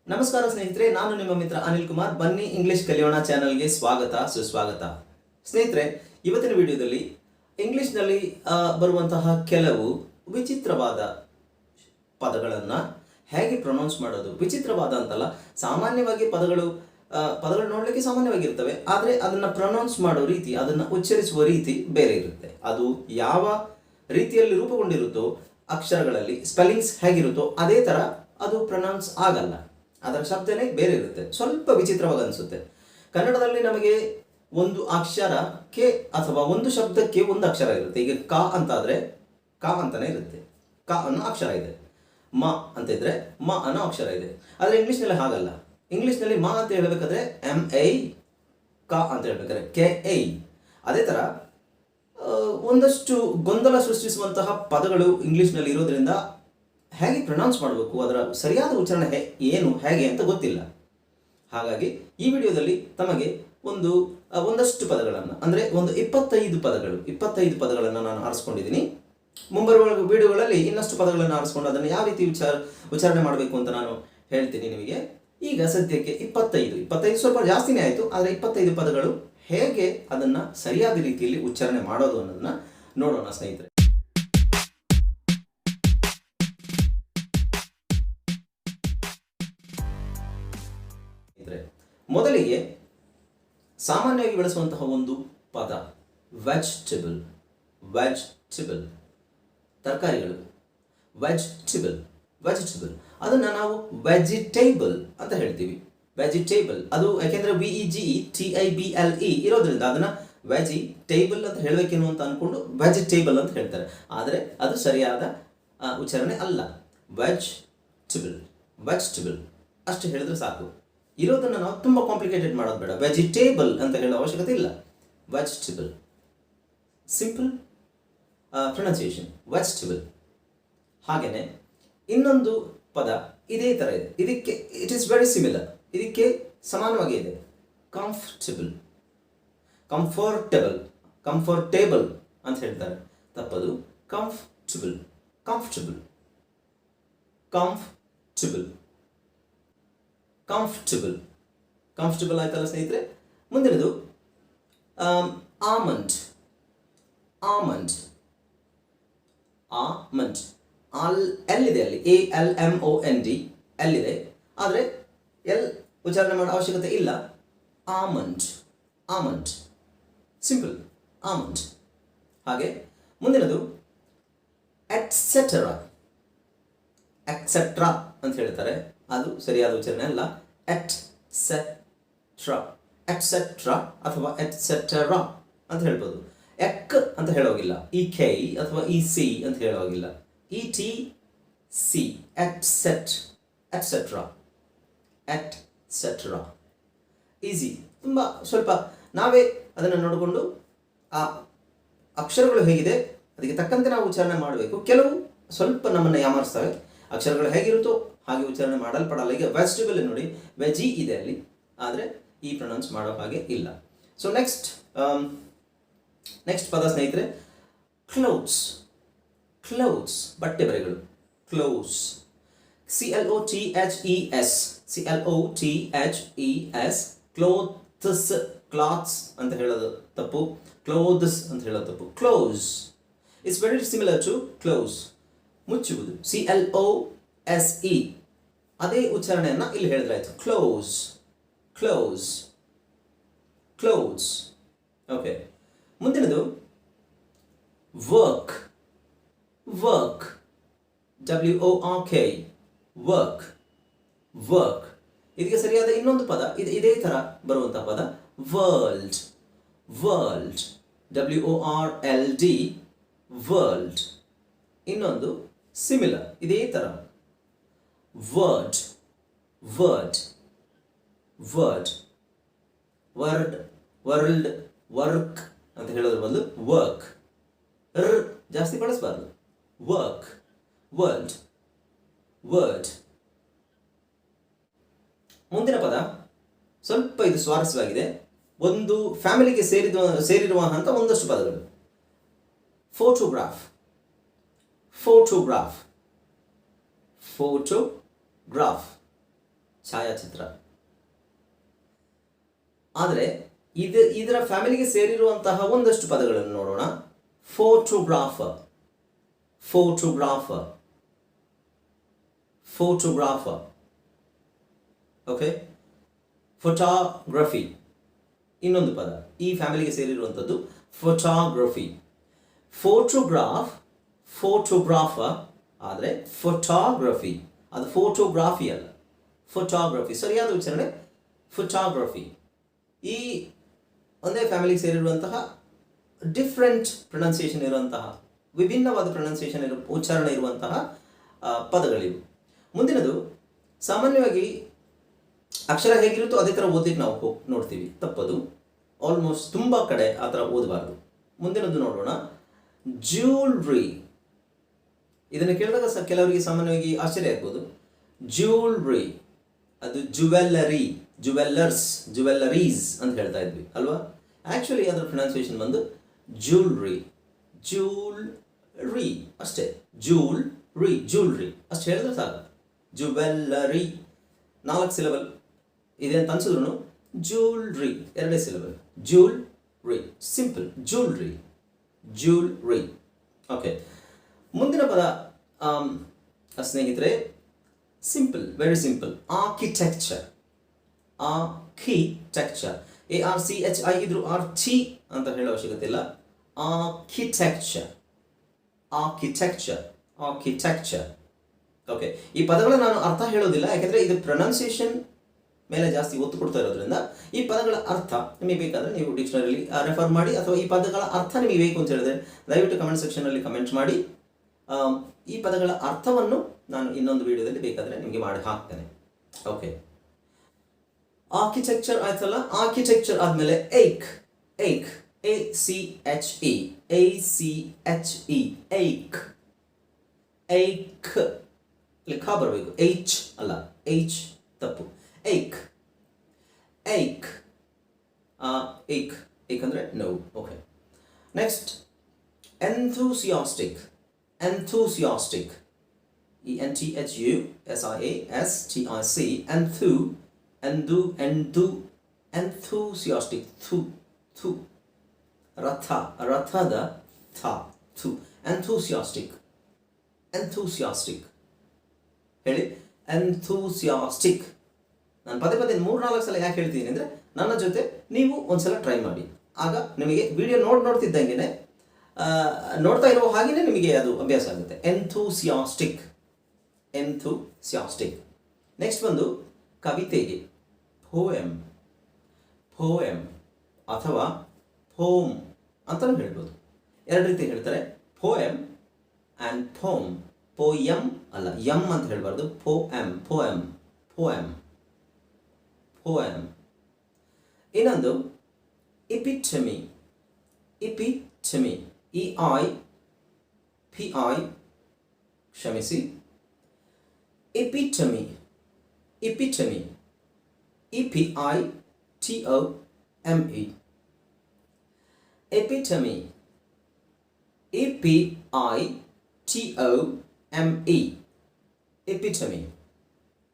ನಮಸ್ಕಾರ ಸ್ನೇಹಿತರೆ, ನಾನು ನಿಮ್ಮ ಮಿತ್ರ ಅನಿಲ್ಕುಮಾರ್. ಬನ್ನಿ ಇಂಗ್ಲಿಷ್ ಕಲಿಯೋಣ ಚಾನಲ್ಗೆ ಸ್ವಾಗತ ಸುಸ್ವಾಗತ. ಸ್ನೇಹಿತರೆ, ಇವತ್ತಿನ ವಿಡಿಯೋದಲ್ಲಿ ಇಂಗ್ಲಿಷ್ನಲ್ಲಿ ಬರುವಂತಹ ಕೆಲವು ವಿಚಿತ್ರವಾದ ಪದಗಳನ್ನು ಹೇಗೆ ಪ್ರೊನೌನ್ಸ್ ಮಾಡೋದು. ವಿಚಿತ್ರವಾದ ಅಂತಲ್ಲ, ಸಾಮಾನ್ಯವಾಗಿ ಪದಗಳು ನೋಡಲಿಕ್ಕೆ ಸಾಮಾನ್ಯವಾಗಿರ್ತವೆ, ಆದರೆ ಅದನ್ನು ಪ್ರೊನೌನ್ಸ್ ಮಾಡೋ ರೀತಿ, ಅದನ್ನು ಉಚ್ಚರಿಸುವ ರೀತಿ ಬೇರೆ ಇರುತ್ತೆ. ಅದು ಯಾವ ರೀತಿಯಲ್ಲಿ ರೂಪುಗೊಂಡಿರುತ್ತೋ, ಅಕ್ಷರಗಳಲ್ಲಿ ಸ್ಪೆಲ್ಲಿಂಗ್ಸ್ ಹೇಗಿರುತ್ತೋ ಅದೇ ಥರ ಅದು ಪ್ರೊನೌನ್ಸ್ ಆಗಲ್ಲ. ಅದರ ಶಬ್ದನೇ ಬೇರೆ ಇರುತ್ತೆ, ಸ್ವಲ್ಪ ವಿಚಿತ್ರವಾಗಿ ಅನಿಸುತ್ತೆ. ಕನ್ನಡದಲ್ಲಿ ನಮಗೆ ಒಂದು ಅಕ್ಷರಕ್ಕೆ ಅಥವಾ ಒಂದು ಶಬ್ದಕ್ಕೆ ಒಂದು ಅಕ್ಷರ ಇರುತ್ತೆ. ಈಗ ಕ ಅಂತಾದರೆ ಕ ಅಂತಾನೆ ಇರುತ್ತೆ, ಕ ಅನ್ನೋ ಅಕ್ಷರ ಇದೆ. ಮ ಅಂತ ಇದ್ರೆ ಮ ಅನ್ನೋ ಅಕ್ಷರ ಇದೆ. ಆದರೆ ಇಂಗ್ಲೀಷ್ನಲ್ಲಿ ಹಾಗಲ್ಲ. ಇಂಗ್ಲೀಷ್ನಲ್ಲಿ ಮ ಅಂತ ಹೇಳಬೇಕಾದ್ರೆ MA, ಕ ಅಂತ ಹೇಳಬೇಕಾದ್ರೆ KA. ಅದೇ ಥರ ಒಂದಷ್ಟು ಗೊಂದಲ ಸೃಷ್ಟಿಸುವಂತಹ ಪದಗಳು ಇಂಗ್ಲೀಷ್ನಲ್ಲಿ ಇರೋದ್ರಿಂದ ಹೇಗೆ ಪ್ರೊನೌನ್ಸ್ ಮಾಡಬೇಕು, ಅದರ ಸರಿಯಾದ ಉಚ್ಚಾರಣೆ ಏನು ಹೇಗೆ ಅಂತ ಗೊತ್ತಿಲ್ಲ. ಹಾಗಾಗಿ ಈ ವಿಡಿಯೋದಲ್ಲಿ ತಮಗೆ ಒಂದಷ್ಟು ಪದಗಳನ್ನು, ಅಂದರೆ ಒಂದು 25 ಪದಗಳನ್ನು ನಾನು ಆರಿಸ್ಕೊಂಡಿದ್ದೀನಿ. ಮುಂಬರುವ ವಿಡಿಯೋಗಳಲ್ಲಿ ಇನ್ನಷ್ಟು ಪದಗಳನ್ನು ಆರಿಸ್ಕೊಂಡು ಅದನ್ನು ಯಾವ ರೀತಿ ಉಚ್ಚಾರಣೆ ಮಾಡಬೇಕು ಅಂತ ನಾನು ಹೇಳ್ತೀನಿ ನಿಮಗೆ. ಈಗ ಸದ್ಯಕ್ಕೆ 25 ಸ್ವಲ್ಪ ಜಾಸ್ತಿನೇ ಆಯಿತು, ಆದರೆ 25 ಪದಗಳು ಹೇಗೆ ಅದನ್ನು ಸರಿಯಾದ ರೀತಿಯಲ್ಲಿ ಉಚ್ಚಾರಣೆ ಮಾಡೋದು ಅನ್ನೋದನ್ನ ನೋಡೋಣ ಸ್ನೇಹಿತರೆ. ಮೊದಲಿಗೆ ಸಾಮಾನ್ಯವಾಗಿ ಬಳಸುವಂತಹ ಒಂದು ಪದ ವೆಜಿಟೇಬಲ್. ತರಕಾರಿಗಳು. ವೆಜಿಟೇಬಲ್ ಅದನ್ನು ನಾವು ವೆಜಿಟೇಬಲ್ ಅಂತ ಹೇಳ್ತೀವಿ. ವೆಜಿಟೇಬಲ್ ಅದು ಯಾಕೆಂದರೆ VEGTABLE ಇರೋದ್ರಿಂದ ಅದನ್ನು ವೆಜಿಟೇಬಲ್ ಅಂತ ಹೇಳಬೇಕೇನು ಅಂತ ಅಂದ್ಕೊಂಡು ವೆಜಿಟೇಬಲ್ ಅಂತ ಹೇಳ್ತಾರೆ. ಆದರೆ ಅದು ಸರಿಯಾದ ಉಚ್ಚಾರಣೆ ಅಲ್ಲ. ವೆಜಿಟೇಬಲ್ ಅಷ್ಟು ಹೇಳಿದ್ರೆ ಸಾಕು. ಇರೋದನ್ನು ನಾವು ತುಂಬ ಕಾಂಪ್ಲಿಕೇಟೆಡ್ ಮಾಡೋದು ಬೇಡ. ವೆಜಿಟೇಬಲ್ ಅಂತ ಹೇಳೋ ಅವಶ್ಯಕತೆ ಇಲ್ಲ. Vegetable simple pronunciation, vegetable. ಹಾಗೆಯೇ ಇನ್ನೊಂದು ಪದ ಇದೇ ಥರ ಇದೆ, ಇದಕ್ಕೆ ಇಟ್ ಈಸ್ ವೆರಿ ಸಿಮಿಲರ್, ಇದಕ್ಕೆ ಸಮಾನವಾಗಿ ಇದೆ. ಕಂಫರ್ಟೇಬಲ್ ಅಂತ ಹೇಳ್ತಾರೆ, ತಪ್ಪದು. ಕಂಫರ್ಟಬಲ್ ಆಯ್ತಲ್ಲ ಸ್ನೇಹಿತರೆ. ಮುಂದಿನದು ಆಮಂಡ್. ಎಲ್ಲಿದೆ ಅಲ್ಲಿ ALMOND ಎಲ್ಲಿದೆ, ಆದರೆ ಎಲ್ ಉಚ್ಚಾರಣೆ ಮಾಡೋ ಅವಶ್ಯಕತೆ ಇಲ್ಲ. Almond simple, almond. ಹಾಗೆ ಮುಂದಿನದು ಎಟ್ಸೆಟ್ರಾ ಅಂತ ಹೇಳ್ತಾರೆ, ಅದು ಸರಿಯಾದ ಉಚ್ಚಾರಣೆ ಅಲ್ಲ. ಎಟ್ಸೆಟ್ರಾ ಅಥವಾ ಎಟ್ಸೆಟರಾ ಅಂತ ಹೇಳ್ಬೋದು. ಎಕ್ ಅಂತ ಹೇಳೋಗಿಲ್ಲ, EK ಅಥವಾ EC ಅಂತ ಹೇಳೋಗಿಲ್ಲ. ETC et cetera easy. ತುಂಬ ಸ್ವಲ್ಪ ನಾವೇ ಅದನ್ನು ನೋಡಿಕೊಂಡು ಆ ಅಕ್ಷರಗಳು ಹೇಗಿದೆ ಅದಕ್ಕೆ ತಕ್ಕಂತೆ ನಾವು ಉಚ್ಚಾರಣೆ ಮಾಡಬೇಕು. ಕೆಲವು ಸ್ವಲ್ಪ ನಮ್ಮನ್ನು ಯಾಮಾರಿಸ್ತವೆ. ಅಕ್ಷರಗಳು ಹೇಗಿರುತ್ತೋ ಹಾಗೆ ಉಚ್ಚಾರಣೆ ಮಾಡಲ್ಪಡಲ್ಲ. ಈಗ ವೆಜಿಟೇಬಲ್ ನೋಡಿ, ವೆಜಿ ಇದೆ ಅಲ್ಲಿ, ಆದರೆ ಈ ಪ್ರೊನೌನ್ಸ್ ಮಾಡೋ ಹಾಗೆ ಇಲ್ಲ. ಸೊ ನೆಕ್ಸ್ಟ್ ಪದ ಸ್ನೇಹಿತರೆ, ಕ್ಲೋತ್ಸ್. ಬಟ್ಟೆ ಬರೆಗಳು. Clothes CLOTHES. ಕ್ಲಾತ್ಸ್ ಅಂತ ಹೇಳೋದು ತಪ್ಪು, ಕ್ಲೋತ್ಸ್ ಅಂತ ಹೇಳೋದು ತಪ್ಪು. Close it's very similar to close, ಮುಚ್ಚುವುದು. CLOSE ಅದೇ ಉಚ್ಚಾರಣೆಯನ್ನು ಇಲ್ಲಿ ಹೇಳಿದ್ರಾಯ್ತು. ಕ್ಲೋಸ್. ಓಕೆ, ಮುಂದಿನದು ವರ್ಕ್. WORK. ಇದಕ್ಕೆ ಸರಿಯಾದ ಇನ್ನೊಂದು ಪದ ಇದೇ ಥರ ಬರುವಂತಹ ಪದ ವರ್ಲ್ಡ್. WORLD world. ಇನ್ನೊಂದು ಸಿಮಿಲರ್ ಇದೇ ಥರ ವರ್ಡ್. ವರ್ಲ್ಡ್, ವರ್ಕ್ ಅಂತ ಹೇಳೋದ್ರ ಬದಲು ವರ್ಕ್. ಜಾಸ್ತಿ ಬಳಸಬಾರ್ದು. Work, word. ಮುಂದಿನ ಪದ ಸ್ವಲ್ಪ ಇದು ಸ್ವಾರಸ್ಯವಾಗಿದೆ. ಒಂದು ಫ್ಯಾಮಿಲಿಗೆ ಸೇರಿರುವಂಥ ಒಂದಷ್ಟು ಪದಗಳು. ಫೋಟೋಗ್ರಾಫ್. ಛಾಯಾಚಿತ್ರ. ಆದರೆ ಇದರ ಫ್ಯಾಮಿಲಿಗೆ ಸೇರಿರುವಂತಹ ಒಂದಷ್ಟು ಪದಗಳನ್ನು ನೋಡೋಣ. Photographer, photographer, photographer. Okay. Photography ಇನ್ನೊಂದು ಪದ ಈ ಫ್ಯಾಮಿಲಿಗೆ ಸೇರಿರುವಂಥದ್ದು ಫೋಟೋಗ್ರಫಿ. Photograph, photographer. ಆದರೆ ಫೋಟೋಗ್ರಫಿ ಅದು ಫೋಟೋಗ್ರಾಫಿ ಅಲ್ಲ, ಫೋಟೋಗ್ರಫಿ. ಸರಿಯಾದ ಉಚ್ಚಾರಣೆ ಫೋಟೋಗ್ರಫಿ. ಈ ಒಂದೇ ಫ್ಯಾಮಿಲಿಗೆ ಸೇರಿರುವಂತಹ ಡಿಫ್ರೆಂಟ್ ಪ್ರೊನೌನ್ಸಿಯೇಷನ್ ಇರುವಂತಹ, ವಿಭಿನ್ನವಾದ ಪ್ರೊನೌನ್ಸಿಯೇಷನ್ ಉಚ್ಚಾರಣೆ ಇರುವಂತಹ ಪದಗಳಿವು. ಮುಂದಿನದು ಸಾಮಾನ್ಯವಾಗಿ ಅಕ್ಷರ ಹೇಗಿರುತ್ತೋ ಅದೇ ಥರ ಓದಲಿಕ್ಕೆ ನಾವು ನೋಡ್ತೀವಿ. ತಪ್ಪದು. ಆಲ್ಮೋಸ್ಟ್ ತುಂಬ ಕಡೆ ಆ ಥರ ಓದಬಾರ್ದು. ಮುಂದಿನದು ನೋಡೋಣ. ಜ್ಯೂಲ್ರಿ. ಇದನ್ನು ಕೇಳಿದಾಗ ಕೆಲವರಿಗೆ ಸಾಮಾನ್ಯವಾಗಿ ಆಶ್ಚರ್ಯ ಆಗ್ಬೋದು. ಜ್ಯೂಲ್ರಿ ಅದು ಜುವೆಲ್ಲರಿ, ಜುವೆಲ್ಲರ್ಸ್, ಜುವೆಲ್ಲರೀಸ್ ಅಂತ ಹೇಳ್ತಾ ಇದ್ವಿ ಅಲ್ವಾ. ಆ್ಯಕ್ಚುಲಿ ಅದರ ಪ್ರೊನೌನ್ಸಿಯೇಷನ್ ಬಂದು ಜ್ಯೂಲ್ರಿ, ಜ್ಯೂಲ್ರಿ ಅಷ್ಟೇ. ಜ್ಯೂಲ್ರಿ, ಜ್ಯೂಲ್ರಿ ಅಷ್ಟು ಹೇಳಿದ್ರೆ ಸಾಕು. ಜುವೆಲ್ಲರಿ 4 ಸಿಲಬಲ್ ಇದೆ ಅಂತ ಅನ್ಸಿದ್ರು jewellery 2 syllable. Jewellery simple, jewellery, jewellery. Okay. ಮುಂದಿನ ಪದ ಸ್ನೇಹಿತರೆ simple, very simple. Architecture, architecture. ARCHI ಇದ್ರು ಆರ್ಚಿ ಅಂತ ಹೇಳೋ ಅವಶ್ಯಕತೆ ಇಲ್ಲ. Architecture, architecture, architecture. ಓಕೆ. ಈ ಪದಗಳ ನಾನು ಅರ್ಥ ಹೇಳೋದಿಲ್ಲ, ಯಾಕೆಂದರೆ ಇದು ಪ್ರೊನೌನ್ಸಿಯೇಷನ್ ಮೇಲೆ ಜಾಸ್ತಿ ಒತ್ತು ಕೊಡ್ತಾ ಇರೋದ್ರಿಂದ ಈ ಪದಗಳ ಅರ್ಥ ನಿಮಗೆ ಬೇಕಾದರೆ ನೀವು ಡಿಕ್ಷನರಿಲಿ ರೆಫರ್ ಮಾಡಿ, ಅಥವಾ ಈ ಪದಗಳ ಅರ್ಥ ನಿಮಗೆ ಬೇಕು ಅಂತ ಹೇಳಿದ್ರೆ ದಯವಿಟ್ಟು ಕಮೆಂಟ್ ಸೆಕ್ಷನಲ್ಲಿ ಕಮೆಂಟ್ ಮಾಡಿ. ಈ ಪದಗಳ ಅರ್ಥವನ್ನು ನಾನು ಇನ್ನೊಂದು ವಿಡಿಯೋದಲ್ಲಿ ಬೇಕಾದರೆ ನಿಮಗೆ ಮಾಡಿ ಹಾಕ್ತೇನೆ. ಓಕೆ. ಆರ್ಕಿಟೆಕ್ಚರ್ ಆಯ್ತಲ್ಲ. ಆರ್ಕಿಟೆಕ್ಚರ್ ಆದಮೇಲೆ ಏಕ್, ಏಕ್, ACHE, ACHE, ಏಕ್, ಏಕ್. ಇಲ್ಲಿ ಖ ಬರಬೇಕು, H ಅಲ್ಲ, H ತಪ್ಪು. ಏಕ್, ಏಕ್, ಏಕ್, ಏಕ್ ಅಂದರೆ ನೋವು. Okay. Next enthusiastic, enthusiastic, ENTHUSIASTIC, enthusiastic, thu, rathada tha, thu, enthusiastic, enthusiastic. ಹೇಳಿ, enthusiastic. ನಾನು ಪದೇ 3-4 ಸಲ ಯಾಕೆ ಹೇಳ್ತೀನಿ ಅಂದರೆ ನನ್ನ ಜೊತೆ ನೀವು ಒಂದ್ಸಲ ಟ್ರೈ ಮಾಡಿ. ಆಗ ನಿಮಗೆ ವಿಡಿಯೋ ನೋಡ್ತಿದ್ದಂಗೆ ನೋಡ್ತಾ ಇರೋ ಹಾಗೆಯೇ ನಿಮಗೆ ಅದು ಅಭ್ಯಾಸ ಆಗುತ್ತೆ. Enthusiastic, enthusiastic. ನೆಕ್ಸ್ಟ್ ಬಂದು ಕವಿತೆಗೆ ಪೋಯಮ್, ಪೋಯಮ್ ಅಥವಾ ಪೋಮ್ ಅಂತಲೂ ಹೇಳ್ಬೋದು. 2 ರೀತಿ ಹೇಳ್ತಾರೆ, ಪೋಯಮ್ ಆ್ಯಂಡ್ ಪೋಮ್. ಪೋಯಮ್ ಅಲ್ಲ, ಯಮ್ ಅಂತ ಹೇಳಬಾರ್ದು. Poem, poem, poem, poem. ಇನ್ನೊಂದು ಇಪಿಟಮಿ, ಇಪಿಟಮಿ, EIPI, ಕ್ಷಮಿಸಿ, ಎಪಿಟಮಿ, ಎಪಿಟಮಿ, EPITOME, ಎಪಿಟಮಿ, EPITOME, ಎಪಿಟಮಿ.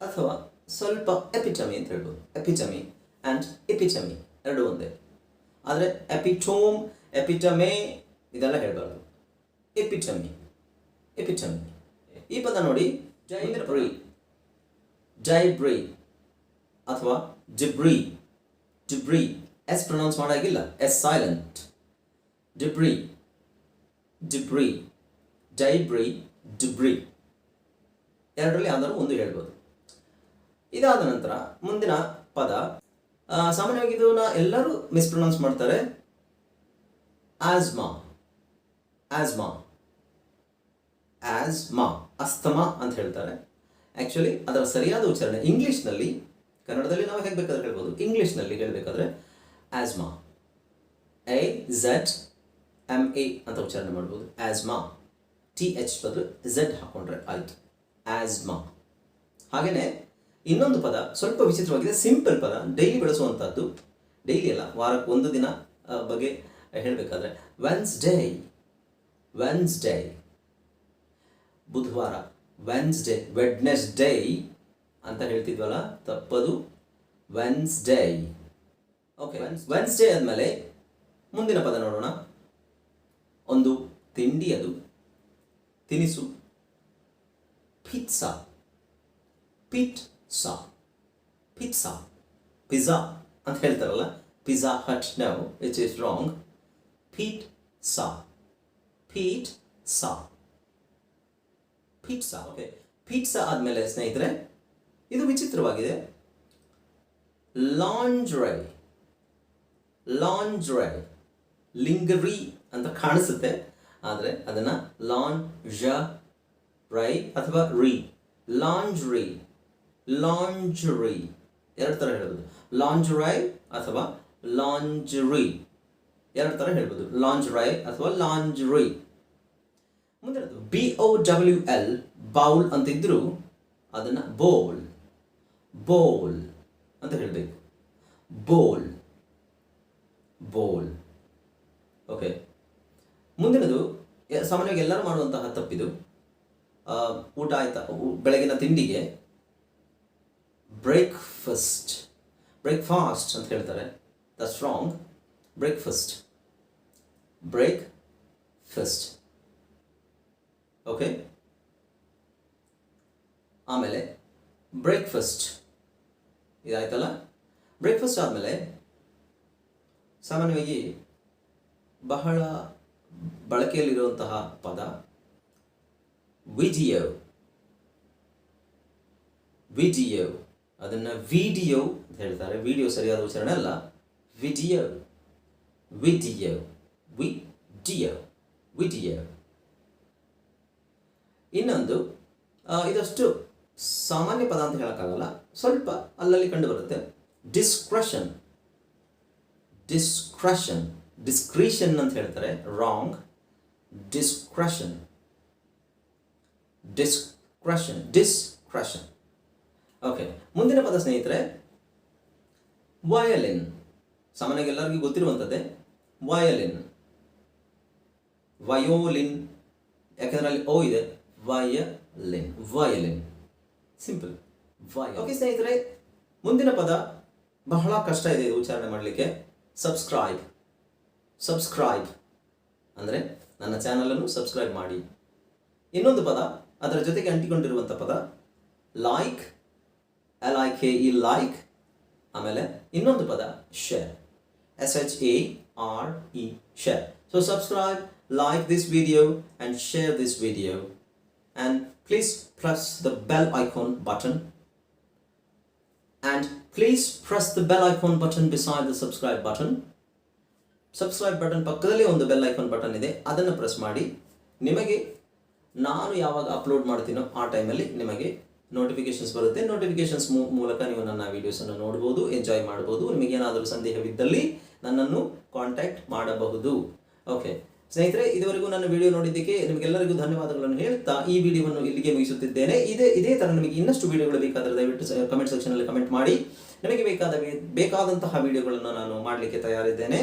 ಅಥವಾ ಸ್ವಲ್ಪ ಎಪಿಟಮಿ ಅಂತ ಹೇಳ್ಬೋದು. ಎಪಿಟಮಿ ಆ್ಯಂಡ್ ಎಪಿಟಮಿ 2 ಒಂದೇ. ಆದರೆ ಎಪಿಟೋಮ್, ಎಪಿಟಮೆ ಇದೆಲ್ಲ ಹೇಳಬಾರ್ದು. ಎಪಿಟಮಿ, ಎಪಿಟಮಿ. ಈ ಪದ ನೋಡಿ, ಜೈಬ್ರಿ, ಜೈಬ್ರಿ ಅಥವಾ ಡಿಬ್ರಿ, ಡಿಬ್ರಿ. ಎಸ್ ಪ್ರೊನೌನ್ಸ್ ಮಾಡೋಂಗಿಲ್ಲ, ಎಸ್ ಸೈಲೆಂಟ್. ಡಿಬ್ರಿ, ಡಿಬ್ರಿ, ಜೈಬ್ರಿ, ಡಿಬ್ರಿ. 2ರಲ್ಲಿ ಯಾವ್ದಾದ್ರು ಒಂದು ಹೇಳ್ಬೋದು. ಇದಾದ ನಂತರ ಮುಂದಿನ ಪದ ಸಾಮಾನ್ಯವಾಗಿ ಇದನ್ನ ಎಲ್ಲರೂ ಮಿಸ್ಪ್ರೊನೌನ್ಸ್ ಮಾಡ್ತಾರೆ. ಆಸ್ಮಾ, ಆಸ್ಮಾ, ಆಸ್ಮಾ, ಅಸ್ತಮಾ ಅಂತ ಹೇಳ್ತಾರೆ. ಆ್ಯಕ್ಚುಲಿ ಅದರ ಸರಿಯಾದ ಉಚ್ಚಾರಣೆ ಇಂಗ್ಲೀಷ್ನಲ್ಲಿ, ಕನ್ನಡದಲ್ಲಿ ನಾವು ಹೇಗೆ ಬೇಕಾದ್ರೆ ಹೇಳ್ಬೋದು, ಇಂಗ್ಲೀಷ್ನಲ್ಲಿ ಹೇಳಬೇಕಾದ್ರೆ ಆಸ್ಮಾ, AZMA ಅಂತ ಉಚ್ಚಾರಣೆ ಮಾಡ್ಬೋದು. ಆಸ್ಮಾ, TH ಬದಲು Z ಹಾಕೊಂಡ್ರೆ ಆಯಿತು, ಆಸ್ಮಾ. ಹಾಗೆಯೇ ಇನ್ನೊಂದು ಪದ ಸ್ವಲ್ಪ ವಿಚಿತ್ರವಾಗಿದೆ, ಸಿಂಪಲ್ ಪದ, ಡೈಲಿ ಬಳಸುವಂಥದ್ದು. ಡೈಲಿ ಅಲ್ಲ, ವಾರಕ್ಕೆ 1 ದಿನ ಬಗ್ಗೆ ಹೇಳಬೇಕಾದ್ರೆ ವೆನ್ಸ್ಡೇ, ವೆನ್ಸ್ಡೇ, ಬುಧವಾರ. ವೆನ್ಸ್ಡೇ, ವೆಡ್ನೆಸ್ಡೇ ಅಂತ ಹೇಳ್ತಿದ್ವಲ್ಲ, ತಪ್ಪದು. ವೆನ್ಸ್ಡೇ. ಓಕೆ, ವೆನ್ಸ್ಡೇ ಆದಮೇಲೆ ಮುಂದಿನ ಪದ ನೋಡೋಣ. ಒಂದು ತಿಂಡಿ, ಅದು ತಿನಿಸು. ಪಿಜ್ಜಾ. ಪಿಜ್ಜಾ. ಪಿಜ್ಜಾ. ಪಿಜ್ಜಾ ಅಂತ ಹೇಳ್ತಾರಲ್ಲ, pizza hut. No, it is wrong. Pizza. Pizza. Pizza. Okay, pizza ಆದಮೇಲೆ ಸ್ನೇಹಿತರೆ ಇದು ವಿಚಿತ್ರವಾಗಿದೆ. ಲಾಂಡ್ರೆ. ಲಾಂಡ್ರೆ. ಲಿಂಗರಿ ಅಂತ ಕಾಣಿಸುತ್ತೆ, ಆದರೆ ಅದನ್ನು ಲಾಂಡ್ರೈ ಅಥವಾ ರೀ. ಲಾಂಡ್ರಿ. ಲಾಂಡ್ರಿ ಎರಡು ಥರ ಹೇಳ್ಬೋದು. ಲಾಂಡ್ರೈ ಅಥವಾ ಲಾಂಡ್ರಿ ಎರಡು ಥರ ಹೇಳ್ಬೋದು. ಲಾಂಡ್ರೈ ಅಥವಾ ಲಾಂಡ್ರಿ. ಮುಂದಿನದು BOWL, ಬೌಲ್ ಅಂತಿದ್ರು ಅದನ್ನು ಬೋಲ್. ಬೋಲ್ ಅಂತ ಹೇಳಬೇಕು. ಬೋಲ್. ಬೋಲ್. ಓಕೆ, ಮುಂದಿನದು ಸಾಮಾನ್ಯವಾಗಿ ಎಲ್ಲರೂ ಮಾಡುವಂತಹ ತಪ್ಪಿದು. ಊಟ ಆಯ್ತಾ, ಬೆಳಗಿನ ತಿಂಡಿಗೆ ಬ್ರೇಕ್ಫಾಸ್ಟ್. ಬ್ರೇಕ್ಫಾಸ್ಟ್ ಅಂತ ಹೇಳ್ತಾರೆ. That's wrong. Breakfast. Breakfast. Okay, ಆಮೇಲೆ ಬ್ರೇಕ್ಫಾಸ್ಟ್ ಇದಾಯ್ತಲ್ಲ. ಬ್ರೇಕ್ಫಾಸ್ಟ್ ಆದಮೇಲೆ ಸಾಮಾನ್ಯವಾಗಿ ಬಹಳ ಬಳಕೆಯಲ್ಲಿರುವಂತಹ ಪದ ವಿಡಿಯೋ. ವಿಡಿಯೋ, ಅದನ್ನು ವಿಡಿಯೋ ಅಂತ ಹೇಳ್ತಾರೆ. ವಿಡಿಯೋ ಸರಿಯಾದ ಉಚ್ಚಾರಣೆ ಅಲ್ಲ. ವಿಡಿಯೋ. ವಿಡಿಯೋ. ವಿಡಿಯೋ. ವಿಡಿಯೋ. ಇನ್ನೊಂದು, ಇದಷ್ಟು ಸಾಮಾನ್ಯ ಪದ ಅಂತ ಹೇಳೋಕ್ಕಾಗಲ್ಲ, ಸ್ವಲ್ಪ ಅಲ್ಲಲ್ಲಿ ಕಂಡು ಬರುತ್ತೆ. ಡಿಸ್ಕ್ರಷನ್. ಡಿಸ್ಕ್ರಷನ್. ಡಿಸ್ಕ್ರಿಷನ್ ಅಂತ ಹೇಳ್ತಾರೆ. ರಾಂಗ್. ಡಿಸ್ಕ್ರಷನ್. ಡಿಸ್ಕ್ರಷನ್. ಡಿಸ್ಕ್ರಷನ್. ಓಕೆ, ಮುಂದಿನ ಪದ ಸ್ನೇಹಿತರೆ ವಯಲಿನ್. ಸಾಮಾನ್ಯವಾಗಿ ಎಲ್ಲರಿಗೂ ಗೊತ್ತಿರುವಂಥದ್ದೇ ವಯಲಿನ್. ವಯೋಲಿನ್, ಯಾಕೆಂದರೆ ಅಲ್ಲಿ ಓ ಇದೆ. ವಯಲಿನ್. ವಯಲಿನ್. ಸಿಂಪಲ್. ಓಕೆ ಸ್ನೇಹಿತರೆ, ಮುಂದಿನ ಪದ ಬಹಳ ಕಷ್ಟ ಇದೆ ಇದು ಉಚ್ಚಾರಣೆ ಮಾಡಲಿಕ್ಕೆ. ಸಬ್ಸ್ಕ್ರೈಬ್. ಸಬ್ಸ್ಕ್ರೈಬ್ ಅಂದರೆ ನನ್ನ ಚಾನಲನ್ನು ಸಬ್ಸ್ಕ್ರೈಬ್ ಮಾಡಿ. ಇನ್ನೊಂದು ಪದ ಅದರ ಜೊತೆಗೆ ಅಂಟಿಕೊಂಡಿರುವಂಥ ಪದ ಲೈಕ್. LIKE, like. ಆಮೇಲೆ ಇನ್ನೊಂದು ಪದ share. SHARE, share. So subscribe, like this video and share this video, and please press the bell icon button, and please press the bell icon button beside the subscribe button. Subscribe button ಪಕ್ಕದಲ್ಲಿ ಒಂದು bell icon button ಇದೆ, ಅದನ್ನು press ಮಾಡಿ. ನಿಮಗೆ ನಾನು ಯಾವಾಗ upload ಮಾಡ್ತೀನೋ ಆ ಟೈಮಲ್ಲಿ ನಿಮಗೆ ನೋಟಿಫಿಕೇಶನ್ಸ್ ಬರುತ್ತೆ. ನೋಟಿಫಿಕೇಶನ್ಸ್ ಮೂಲಕ ನೀವು ನನ್ನ ವೀಡಿಯೋಸನ್ನು ನೋಡ್ಬೋದು, ಎಂಜಾಯ್ ಮಾಡ್ಬೋದು. ನಿಮಗೇನಾದರೂ ಸಂದೇಹವಿದ್ದಲ್ಲಿ ನನ್ನನ್ನು ಕಾಂಟ್ಯಾಕ್ಟ್ ಮಾಡಬಹುದು. ಓಕೆ ಸ್ನೇಹಿತರೆ, ಇದುವರೆಗೂ ನನ್ನ ವಿಡಿಯೋ ನೋಡಿದ್ದಕ್ಕೆ ನಿಮಗೆಲ್ಲರಿಗೂ ಧನ್ಯವಾದಗಳನ್ನು ಹೇಳ್ತಾ ಈ ವಿಡಿಯೋವನ್ನು ಇಲ್ಲಿಗೆ ಮುಗಿಸುತ್ತಿದ್ದೇನೆ. ಇದೇ ಥರ ನಿಮಗೆ ಇನ್ನಷ್ಟು ವಿಡಿಯೋಗಳು ಬೇಕಾದರೆ ದಯವಿಟ್ಟು ಕಮೆಂಟ್ ಸೆಕ್ಷನಲ್ಲಿ ಕಮೆಂಟ್ ಮಾಡಿ. ನಿಮಗೆ ಬೇಕಾದಂತಹ ವಿಡಿಯೋಗಳನ್ನು ನಾನು ಮಾಡಲಿಕ್ಕೆ ತಯಾರಿದ್ದೇನೆ.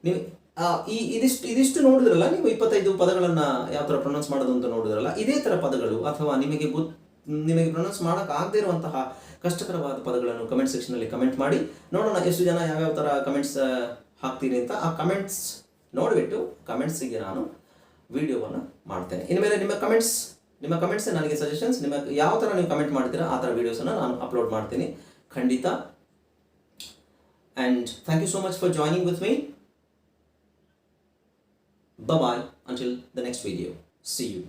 ನೀವು ಇದಿಷ್ಟು ನೋಡಿದ್ರಲ್ಲ, ನೀವು 25 ಪದಗಳನ್ನು ಯಾವ ಥರ ಪ್ರೊನೌನ್ಸ್ ಮಾಡೋದು ಅಂತ ನೋಡಿದ್ರಲ್ಲ, ಇದೇ ಥರ ಪದಗಳು ಅಥವಾ ನಿಮಗೆ ಪ್ರೊನೌನ್ಸ್ ಮಾಡೋಕ್ಕಾಗದೇ ಇರುವಂತಹ ಕಷ್ಟಕರವಾದ ಪದಗಳನ್ನು ಕಮೆಂಟ್ ಸೆಕ್ಷನಲ್ಲಿ ಕಮೆಂಟ್ ಮಾಡಿ. ನೋಡೋಣ ಎಷ್ಟು ಜನ ಯಾವ್ಯಾವ ಥರ ಕಮೆಂಟ್ಸ್ ಹಾಕ್ತೀನಿ ಅಂತ. ಆ ಕಮೆಂಟ್ಸ್ ನೋಡಿಬಿಟ್ಟು ಕಮೆಂಟ್ಸಿಗೆ ನಾನು ವಿಡಿಯೋವನ್ನು ಮಾಡ್ತೇನೆ. ಇನ್ಮೇಲೆ ನಿಮ್ಮ ಕಮೆಂಟ್ಸ್ ನನಗೆ ಸಜೆಷನ್ಸ್. ನಿಮಗೆ ಯಾವ ಥರ ನೀವು ಕಮೆಂಟ್ ಮಾಡ್ತೀರಾ ಆ ಥರ ವೀಡಿಯೋಸನ್ನು ನಾನು ಅಪ್ಲೋಡ್ ಮಾಡ್ತೀನಿ ಖಂಡಿತ. And thank you so much for joining with me. Bye-bye until the next video. See you.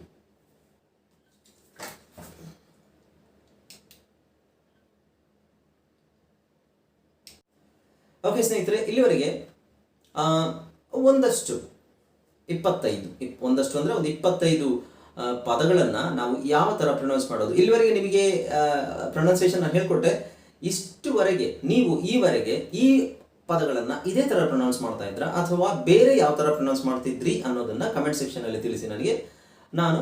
Okay ಸ್ನೇಹಿತರೆ, ಇಲ್ಲಿವರೆಗೆ ಒಂದಷ್ಟು 25 ಪದಗಳನ್ನು ನಾವು ಯಾವ ಥರ ಪ್ರೊನೌನ್ಸ್ ಮಾಡೋದು, ಇಲ್ಲಿವರೆಗೆ ನಿಮಗೆ ಪ್ರೊನೌನ್ಸಿಯೇಷನ್ ಹೇಳ್ಕೊಟ್ಟೆ. ಇಷ್ಟುವರೆಗೆ ನೀವು ಈವರೆಗೆ ಈ ಪದಗಳನ್ನು ಇದೇ ಥರ ಪ್ರೊನೌನ್ಸ್ ಮಾಡ್ತಾ ಇದ್ರಾ ಅಥವಾ ಬೇರೆ ಯಾವ ಥರ ಪ್ರೊನೌನ್ಸ್ ಮಾಡ್ತಿದ್ರಿ ಅನ್ನೋದನ್ನು ಕಮೆಂಟ್ ಸೆಕ್ಷನಲ್ಲಿ ತಿಳಿಸಿ ನನಗೆ. ನಾನು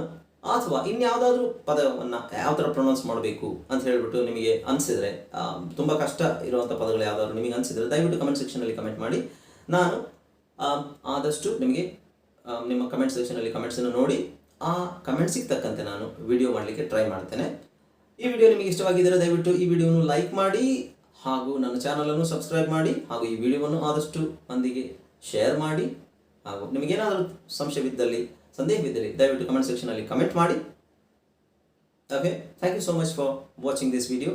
ಅಥವಾ ಇನ್ಯಾವುದಾದ್ರೂ ಪದವನ್ನು ಯಾವ ಥರ ಪ್ರೊನೌನ್ಸ್ ಮಾಡಬೇಕು ಅಂತ ಹೇಳಿಬಿಟ್ಟು ನಿಮಗೆ ಅನಿಸಿದರೆ, ತುಂಬ ಕಷ್ಟ ಇರುವಂಥ ಪದಗಳು ಯಾವುದಾದ್ರು ನಿಮಗೆ ಅನಿಸಿದರೆ ದಯವಿಟ್ಟು ಕಮೆಂಟ್ ಸೆಕ್ಷನಲ್ಲಿ ಕಮೆಂಟ್ ಮಾಡಿ. ನಾನು ಆದಷ್ಟು ನಿಮಗೆ ನಿಮ್ಮ ಕಮೆಂಟ್ ಸೆಕ್ಷನಲ್ಲಿ ಕಮೆಂಟ್ಸನ್ನು ನೋಡಿ ಆ ಕಮೆಂಟ್ಸಿಗೆ ತಕ್ಕಂತೆ ನಾನು ವಿಡಿಯೋ ಮಾಡಲಿಕ್ಕೆ ಟ್ರೈ ಮಾಡ್ತೇನೆ. ಈ ವಿಡಿಯೋ ನಿಮಗೆ ಇಷ್ಟವಾಗಿದ್ದರೆ ದಯವಿಟ್ಟು ಈ ವಿಡಿಯೋವನ್ನು ಲೈಕ್ ಮಾಡಿ ಹಾಗೂ ನನ್ನ ಚಾನಲನ್ನು ಸಬ್ಸ್ಕ್ರೈಬ್ ಮಾಡಿ ಹಾಗೂ ಈ ವಿಡಿಯೋವನ್ನು ಆದಷ್ಟು ಮಂದಿಗೆ ಶೇರ್ ಮಾಡಿ ಹಾಗೂ ನಿಮಗೇನಾದರೂ ಸಂಶಯವಿದ್ದಲ್ಲಿ ಸಂದೇಹವಿದ್ದಲ್ಲಿ ದಯವಿಟ್ಟು ಕಮೆಂಟ್ ಸೆಕ್ಷನಲ್ಲಿ ಕಮೆಂಟ್ ಮಾಡಿ. Okay, thank you so much for watching this video.